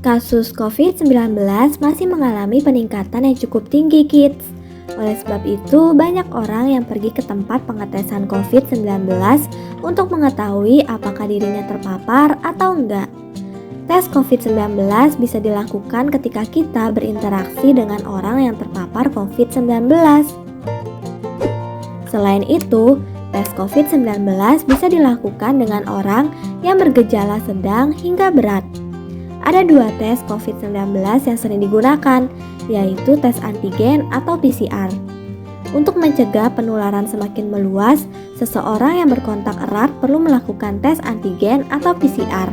Kasus COVID-19 masih mengalami peningkatan yang cukup tinggi, kids. Oleh sebab itu, banyak orang yang pergi ke tempat pengetesan COVID-19 untuk mengetahui apakah dirinya terpapar atau enggak. Tes COVID-19 bisa dilakukan ketika kita berinteraksi dengan orang yang terpapar COVID-19. Selain itu, tes COVID-19 bisa dilakukan dengan orang yang bergejala sedang hingga berat. Ada dua tes COVID-19 yang sering digunakan, yaitu tes antigen atau PCR. Untuk mencegah penularan semakin meluas, seseorang yang berkontak erat perlu melakukan tes antigen atau PCR.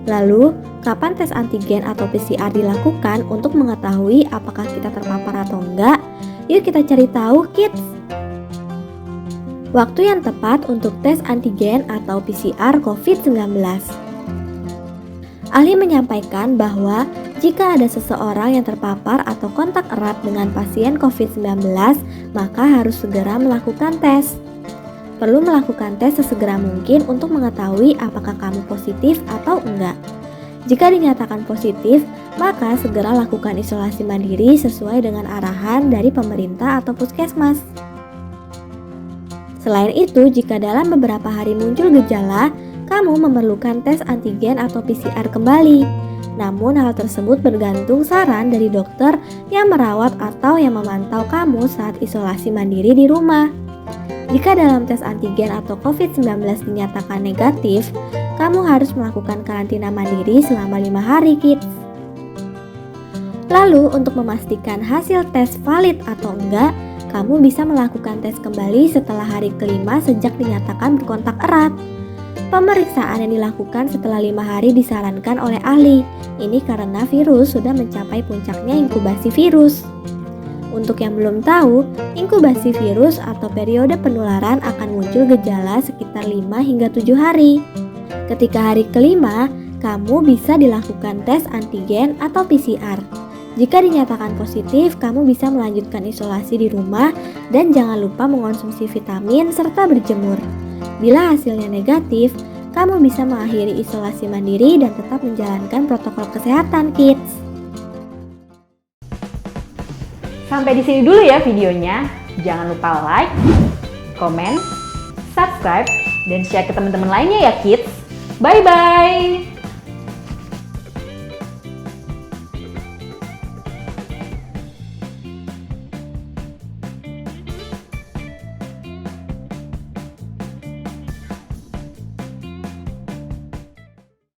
Lalu, kapan tes antigen atau PCR dilakukan untuk mengetahui apakah kita terpapar atau enggak? Yuk kita cari tahu, kids! Waktu yang tepat untuk tes antigen atau PCR COVID-19. Ahli menyampaikan bahwa jika ada seseorang yang terpapar atau kontak erat dengan pasien COVID-19, maka harus segera melakukan tes. Perlu melakukan tes sesegera mungkin untuk mengetahui apakah kamu positif atau enggak. Jika dinyatakan positif, maka segera lakukan isolasi mandiri sesuai dengan arahan dari pemerintah atau puskesmas. Selain itu, jika dalam beberapa hari muncul gejala, kamu memerlukan tes antigen atau PCR kembali. Namun hal tersebut bergantung saran dari dokter yang merawat atau yang memantau kamu saat isolasi mandiri di rumah. Jika dalam tes antigen atau COVID-19 dinyatakan negatif, kamu harus melakukan karantina mandiri selama 5 hari, kids. Lalu, untuk memastikan hasil tes valid atau enggak, kamu bisa melakukan tes kembali setelah hari kelima sejak dinyatakan berkontak erat. Pemeriksaan yang dilakukan setelah 5 hari disarankan oleh ahli. Ini karena virus sudah mencapai puncaknya inkubasi virus. Untuk yang belum tahu, inkubasi virus atau periode penularan akan muncul gejala sekitar 5 hingga 7 hari. Ketika hari kelima, kamu bisa dilakukan tes antigen atau PCR. Jika dinyatakan positif, kamu bisa melanjutkan isolasi di rumah dan jangan lupa mengonsumsi vitamin serta berjemur. Bila hasilnya negatif, kamu bisa mengakhiri isolasi mandiri dan tetap menjalankan protokol kesehatan, kids. Sampai di sini dulu ya videonya. Jangan lupa like, comment, subscribe, dan share ke teman-teman lainnya ya, kids. Bye-bye!